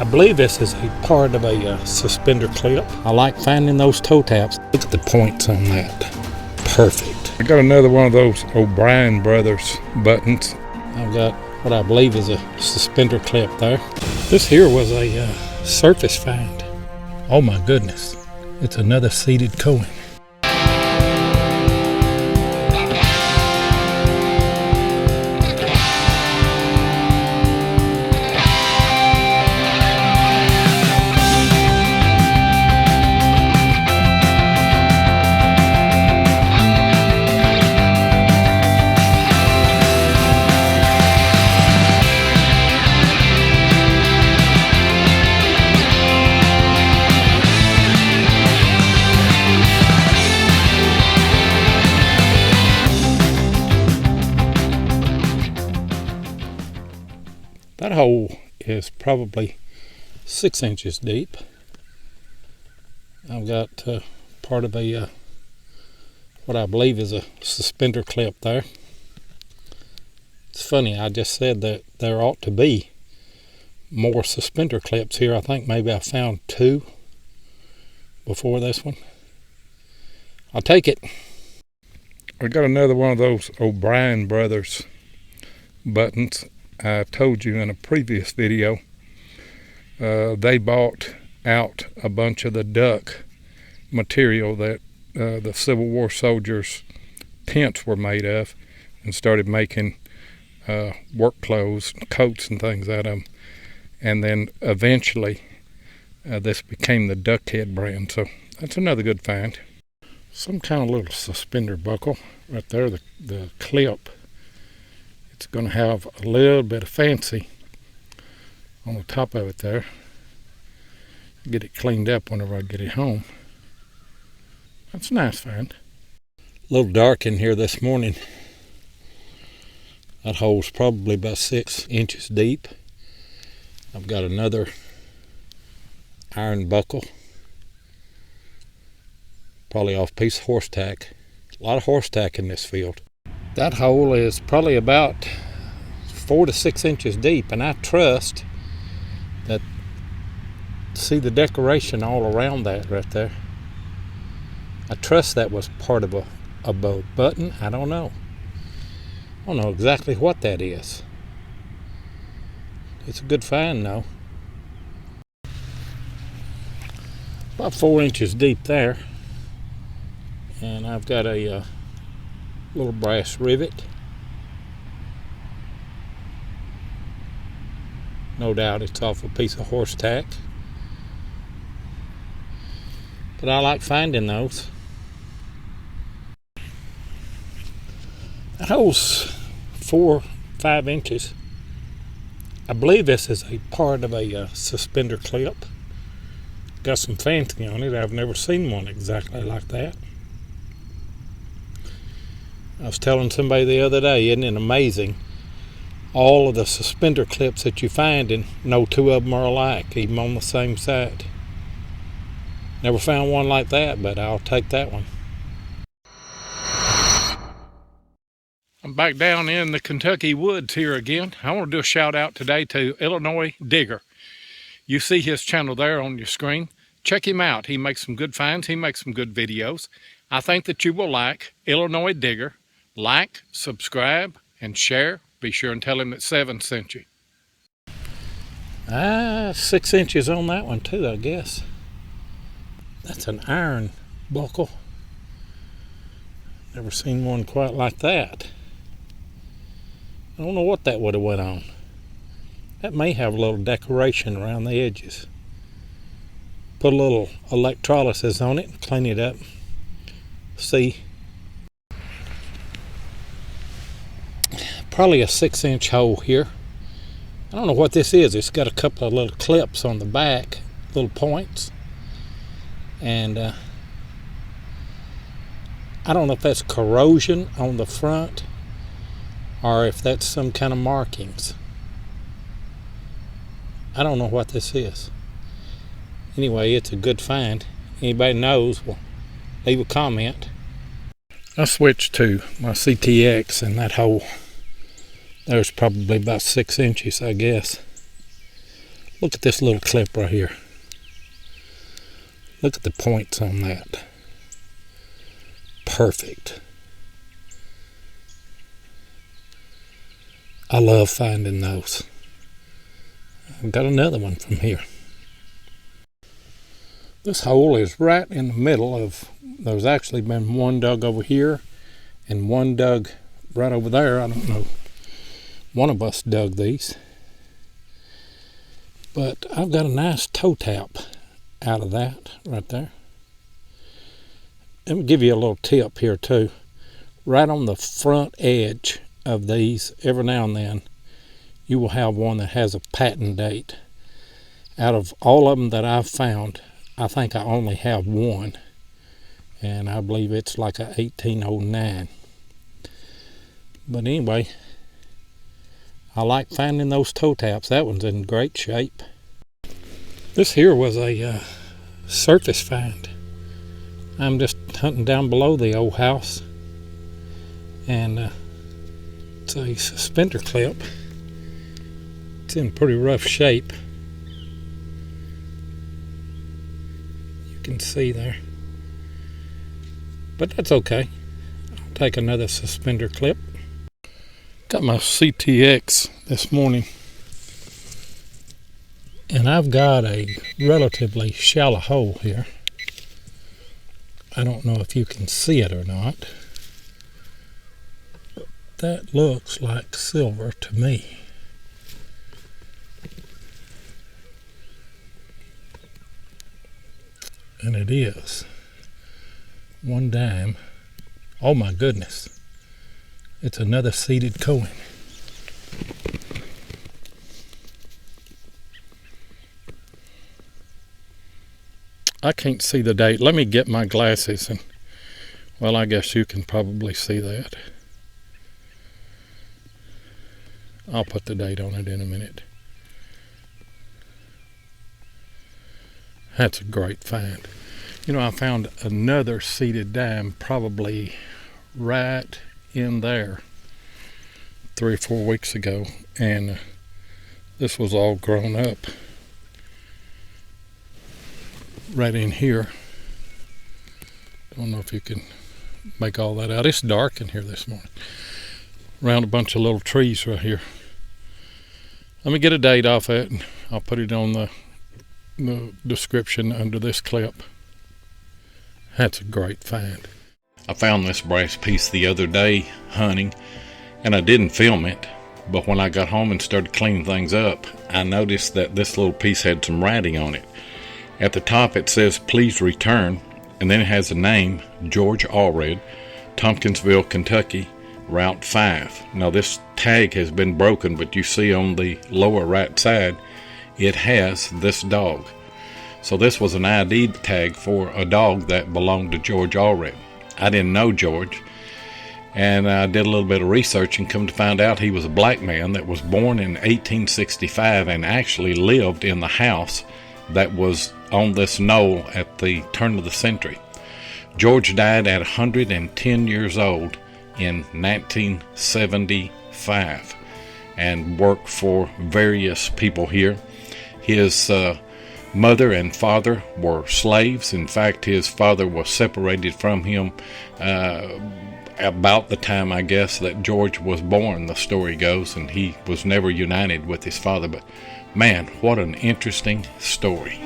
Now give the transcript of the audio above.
believe this is a part of a suspender clip. I like finding those toe taps. Look at the points on that. Perfect. I got another one of those O'Brien Brothers buttons. I've got what I believe is a suspender clip there. This here was a surface find. Oh my goodness. It's another seated coin. That hole is probably 6 inches deep. I've got part of a what I believe is a suspender clip there. It's funny, I just said that there ought to be more suspender clips here. I think maybe I found 2 before this one. I'll take it. We got another one of those O'Brien Brothers buttons. I told you in a previous video, they bought out a bunch of the duck material that the Civil War soldiers' tents were made of, and started making work clothes, coats and things out of them. And then eventually this became the Duckhead brand. So that's another good find. Some kind of little suspender buckle right there, the clip. It's going to have a little bit of fancy on the top of it there. Get it cleaned up whenever I get it home. That's a nice find. A little dark in here this morning. That hole's probably about 6 inches deep. I've got another iron buckle. Probably off a piece of horse tack. A lot of horse tack in this field. That hole is probably about 4 to 6 inches deep, and I trust that, see the decoration all around that right there. I trust that was part of a button. I don't know. I don't know exactly what that is. It's a good find though. About 4 inches deep there, and I've got a little brass rivet. No doubt it's off a piece of horse tack, but I like finding those. That hole's 4-5 inches. I believe this is a part of a suspender clip. Got some fancy on it. I've never seen one exactly like that. I was telling somebody the other day, isn't it amazing? All of the suspender clips that you find, and no 2 of them are alike, even on the same side. Never found one like that, but I'll take that one. I'm back down in the Kentucky woods here again. I want to do a shout out today to Illinois Digger. You see his channel there on your screen. Check him out. He makes some good finds. He makes some good videos. I think that you will like Illinois Digger. Like, subscribe, and share. Be sure and tell him that 7 sent you. 6 inches on that one too, I guess. That's an iron buckle. Never seen one quite like that. I don't know what that would have went on. That may have a little decoration around the edges. Put a little electrolysis on it and clean it up. See. Probably a 6-inch hole here. I don't know what this is. It's got a couple of little clips on the back, little points. And I don't know if that's corrosion on the front or if that's some kind of markings. I don't know what this is. Anyway, it's a good find. Anybody knows, well, leave a comment. I switched to my CTX, and that hole there's probably about 6 inches, I guess. Look at this little clip right here. Look at the points on that. Perfect. I love finding those. I've got another one from here. This hole is right in the middle of, there's actually been one dug over here and one dug right over there. I don't know. One of us dug these. But I've got a nice toe tap out of that right there. Let me give you a little tip here too. Right on the front edge of these, every now and then, you will have one that has a patent date. Out of all of them that I've found, I think I only have one, and I believe it's like a 1809. But anyway, I like finding those toe taps. That one's in great shape. This here was a surface find. I'm just hunting down below the old house, and it's a suspender clip. It's in pretty rough shape. You can see there. But that's okay. I'll take another suspender clip. Got my CTX this morning. And I've got a relatively shallow hole here. I don't know if you can see it or not. But that looks like silver to me. And it is. 1 dime. Oh my goodness. It's another seeded coin. I can't see the date. Let me get my glasses and, well, I guess you can probably see that. I'll put the date on it in a minute. That's a great find. You know, I found another seeded dime probably right in there 3 or 4 weeks ago, and this was all grown up right in here. Don't know if you can make all that out. It's dark in here this morning. Around a bunch of little trees right here. Let me get a date off it, and I'll put it on the description under this clip. That's a great find. I found this brass piece the other day hunting, and I didn't film it, but when I got home and started cleaning things up, I noticed that this little piece had some writing on it. At the top it says please return, and then it has a name, George Allred, Tompkinsville, Kentucky, Route 5. Now this tag has been broken, but you see on the lower right side it has this dog. So this was an ID tag for a dog that belonged to George Allred. I didn't know George, and I did a little bit of research and come to find out he was a black man that was born in 1865 and actually lived in the house that was on this knoll at the turn of the century. George died at 110 years old in 1975 and worked for various people here. His mother and father were slaves. In fact, his father was separated from him about the time, I guess, that George was born, the story goes, and he was never united with his father. But man, what an interesting story.